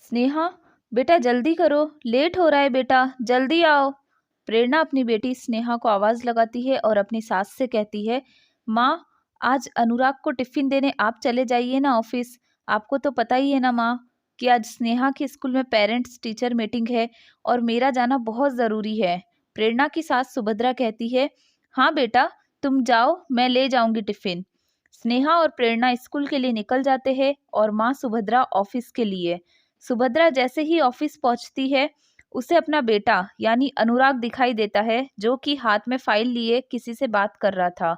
स्नेहा, बेटा जल्दी करो, लेट हो रहा है बेटा, जल्दी आओ। प्रेरणा अपनी बेटी स्नेहा को आवाज लगाती है और अपनी सास से कहती है, माँ, आज अनुराग को टिफिन देने आप चले जाइए ना ऑफिस। आपको तो पता ही है ना माँ कि आज स्नेहा की स्कूल में पेरेंट्स टीचर मीटिंग है और मेरा जाना बहुत ज़रूरी है। प्रेरणा की सास सुभद्रा कहती है, हाँ बेटा, तुम जाओ, मैं ले जाऊंगी टिफिन। स्नेहा और प्रेरणा स्कूल के लिए निकल जाते हैं और माँ सुभद्रा ऑफिस के लिए। सुभद्रा जैसे ही ऑफिस पहुंचती है, उसे अपना बेटा यानी अनुराग दिखाई देता है, जो कि हाथ में फाइल लिए किसी से बात कर रहा था।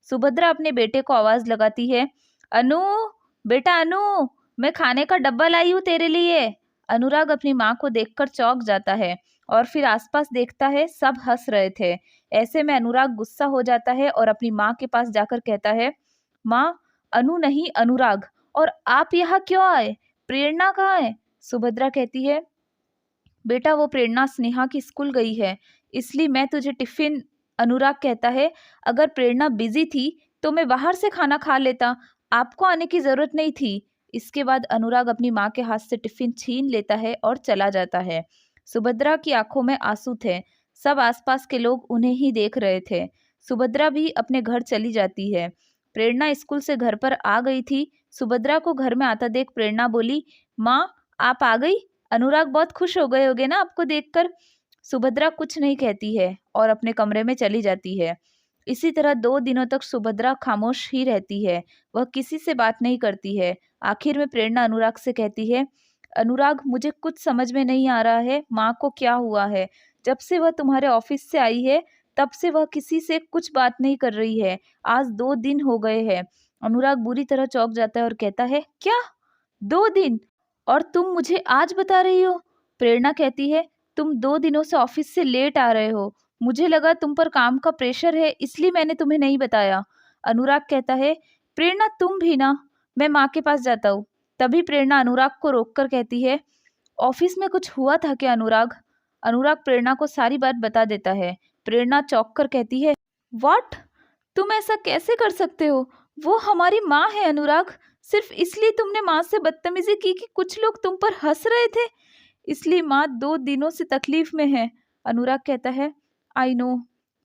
सुभद्रा अपने बेटे को आवाज लगाती है, अनु, बेटा अनु, मैं खाने का डब्बा लाई हूँ तेरे लिए। अनुराग अपनी माँ को देखकर चौंक जाता है और फिर आसपास देखता है, सब हंस रहे थे। ऐसे में अनुराग गुस्सा हो जाता है और अपनी माँ के पास जाकर कहता है, माँ, अनु नहीं अनुराग, और आप यहाँ क्यों आए? प्रेरणा कहाँ है? सुभद्रा कहती है, बेटा वो प्रेरणा स्नेहा की स्कूल गई है, इसलिए मैं तुझे टिफिन। अनुराग कहता है, अगर प्रेरणा बिजी थी तो मैं बाहर से खाना खा लेता, आपको आने की जरूरत नहीं थी। इसके बाद अनुराग अपनी माँ के हाथ से टिफिन छीन लेता है और चला जाता है। सुभद्रा की आंखों में आंसू थे। सब आसपास के लोग उन्हें ही देख रहे थे। सुभद्रा भी अपने घर चली जाती है। प्रेरणा स्कूल से घर पर आ गई थी। सुभद्रा को घर में आता देख प्रेरणा बोली, माँ, आप आ गई? अनुराग बहुत खुश हो गए होंगे ना आपको देखकर। सुभद्रा कुछ नहीं कहती है और अपने कमरे में चली जाती है। इसी तरह 2 दिनों तक सुभद्रा खामोश ही रहती है। वह किसी से बात नहीं करती है। आखिर में प्रेरणा अनुराग से कहती है, अनुराग, मुझे कुछ समझ में नहीं आ रहा है, माँ को क्या हुआ है। जब से वह तुम्हारे ऑफिस से आई है, तब से वह किसी से कुछ बात नहीं कर रही है। आज 2 दिन हो गए हैं। अनुराग बुरी तरह चौंक जाता है और कहता है, क्या 2 दिन? और तुम मुझे आज बता रही हो? प्रेरणा कहती है, तुम 2 दिनों से ऑफिस से लेट आ रहे हो। मुझे लगा तुम पर काम का प्रेशर है, इसलिए मैंने तुम्हें नहीं बताया। अनुराग कहता है, प्रेरणा तुम भी ना, मैं माँ के पास जाता हूँ। तभी प्रेरणा अनुराग को रोककर कहती है, ऑफिस में कुछ हुआ था क्या अनुराग? अनुराग प्रेरणा को सारी बात बता देता है। प्रेरणा चौंक कर कहती है, व्हाट? तुम ऐसा कैसे कर सकते हो? वो हमारी माँ है अनुराग। सिर्फ इसलिए तुमने माँ से बदतमीजी की कि कुछ लोग तुम पर हंस रहे थे, इसलिए माँ 2 दिनों से तकलीफ में है। अनुराग कहता है, आई नो,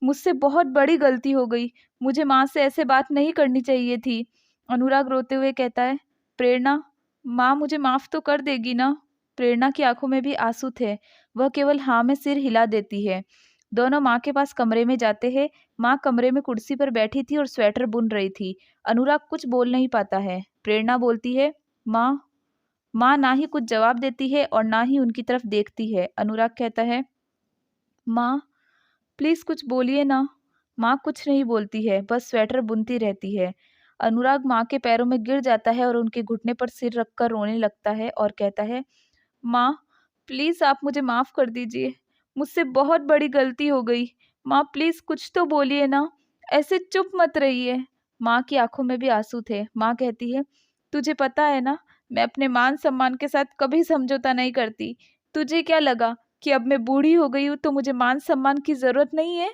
मुझसे बहुत बड़ी गलती हो गई। मुझे माँ से ऐसे बात नहीं करनी चाहिए थी। अनुराग रोते हुए कहता है, प्रेरणा, माँ मुझे माफ तो कर देगी ना? प्रेरणा की आंखों में भी आंसू थे। वह केवल हाँ में सिर हिला देती है। दोनों माँ के पास कमरे में जाते हैं। माँ कमरे में कुर्सी पर बैठी थी और स्वेटर बुन रही थी। अनुराग कुछ बोल नहीं पाता है। प्रेरणा बोलती है, माँ। माँ ना ही कुछ जवाब देती है और ना ही उनकी तरफ देखती है। अनुराग कहता है, माँ, प्लीज कुछ बोलिए ना। माँ कुछ नहीं बोलती है, बस स्वेटर बुनती रहती है। अनुराग माँ के पैरों में गिर जाता है और उनके घुटने पर सिर रखकर रोने लगता है और कहता है, माँ, प्लीज आप मुझे माफ कर दीजिए। मुझसे बहुत बड़ी गलती हो गई। माँ प्लीज कुछ तो बोलिए ना, ऐसे चुप मत रहिए। माँ की आंखों में भी आंसू थे। माँ कहती है, तुझे पता है ना, मैं अपने मान सम्मान के साथ कभी समझौता नहीं करती। तुझे क्या लगा कि अब मैं बूढ़ी हो गई हूँ तो मुझे मान सम्मान की जरूरत नहीं है?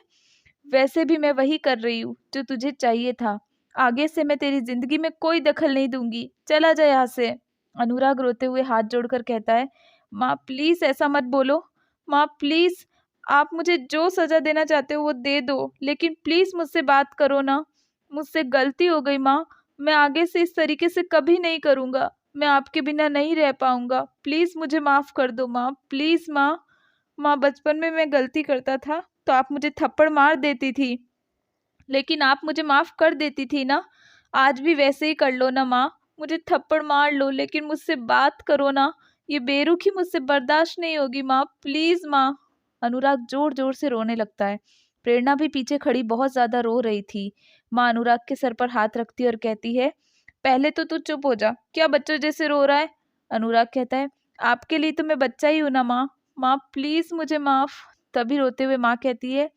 वैसे भी मैं वही कर रही हूँ जो तुझे चाहिए था। आगे से मैं तेरी जिंदगी में कोई दखल नहीं दूंगी, चला जा यहाँ से। अनुराग रोते हुए हाथ जोड़कर कहता है, माँ प्लीज ऐसा मत बोलो। माँ प्लीज, आप मुझे जो सजा देना चाहते हो वो दे दो, लेकिन प्लीज मुझसे बात करो ना। मुझसे गलती हो गई माँ, मैं आगे से इस तरीके से कभी नहीं करूँगा। मैं आपके बिना नहीं रह पाऊंगा, प्लीज मुझे माफ कर दो माँ, प्लीज माँ। माँ, बचपन में मैं गलती करता था तो आप मुझे थप्पड़ मार देती थी, लेकिन आप मुझे माफ कर देती थी ना। आज भी वैसे ही कर लो ना माँ, मुझे थप्पड़ मार लो, लेकिन मुझसे बात करो ना। ये बेरुखी मुझसे बर्दाश्त नहीं होगी माँ, प्लीज माँ। अनुराग जोर जोर से रोने लगता है। प्रेरणा भी पीछे खड़ी बहुत ज्यादा रो रही थी। माँ अनुराग के सर पर हाथ रखती और कहती है, पहले तो तू चुप हो जा, क्या बच्चों जैसे रो रहा है? अनुराग कहता है, आपके लिए तो मैं बच्चा ही हूं ना माँ। माँ प्लीज मुझे माफ। तभी रोते हुए माँ कहती है,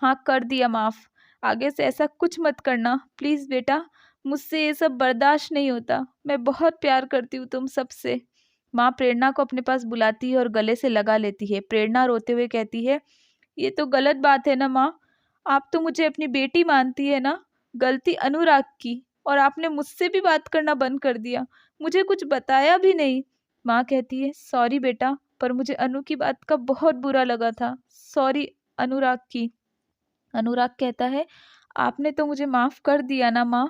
हाँ कर दिया माफ, आगे से ऐसा कुछ मत करना प्लीज बेटा। मुझसे ये सब बर्दाश्त नहीं होता, मैं बहुत प्यार करती हूँ तुम सबसे। माँ प्रेरणा को अपने पास बुलाती है और गले से लगा लेती है। प्रेरणा रोते हुए कहती है, ये तो गलत बात है ना माँ, आप तो मुझे अपनी बेटी मानती है ना। गलती अनुराग की, और आपने मुझसे भी बात करना बंद कर दिया, मुझे कुछ बताया भी नहीं। माँ कहती है, सॉरी बेटा, पर मुझे अनु की बात का बहुत बुरा लगा था। सॉरी अनुराग की। अनुराग कहता है, आपने तो मुझे माफ कर दिया ना माँ,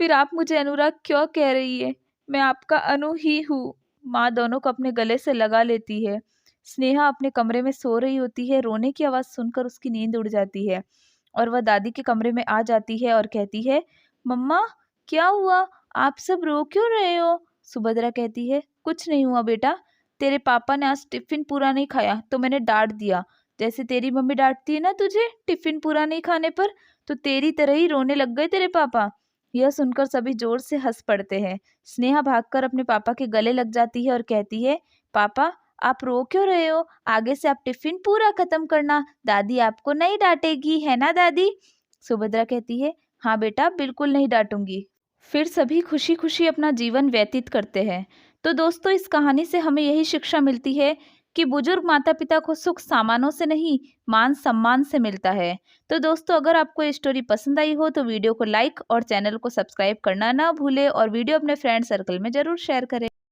फिर आप मुझे अनुराग क्यों कह रही है? मैं आपका अनु ही हूँ। माँ दोनों को अपने गले से लगा लेती है। स्नेहा अपने कमरे में सो रही होती है। रोने की आवाज सुनकर उसकी नींद उड़ जाती है और वह दादी के कमरे में आ जाती है और कहती है, मम्मा क्या हुआ? आप सब रो क्यों रहे हो? सुभद्रा कहती है, कुछ नहीं हुआ बेटा, तेरे पापा ने आज टिफिन पूरा नहीं खाया तो मैंने डांट दिया। जैसे तेरी मम्मी डांटती है ना तुझे टिफिन पूरा नहीं खाने पर, तो तेरी तरह ही रोने लग गए तेरे पापा। यह सुनकर सभी जोर से हंस पड़ते हैं। स्नेहा भागकर अपने पापा के गले लग जाती है और कहती है, पापा आप रो क्यों रहे हो? आगे से आप टिफिन पूरा खत्म करना, दादी आपको नहीं डांटेगी, है ना दादी? सुभद्रा कहती है, हाँ बेटा बिल्कुल नहीं डांटूंगी। फिर सभी खुशी खुशी अपना जीवन व्यतीत करते हैं। तो दोस्तों, इस कहानी से हमें यही शिक्षा मिलती है कि बुजुर्ग माता पिता को सुख सामानों से नहीं, मान सम्मान से मिलता है। तो दोस्तों, अगर आपको ये स्टोरी पसंद आई हो तो वीडियो को लाइक और चैनल को सब्सक्राइब करना ना भूले और वीडियो अपने फ्रेंड सर्कल में जरूर शेयर करें।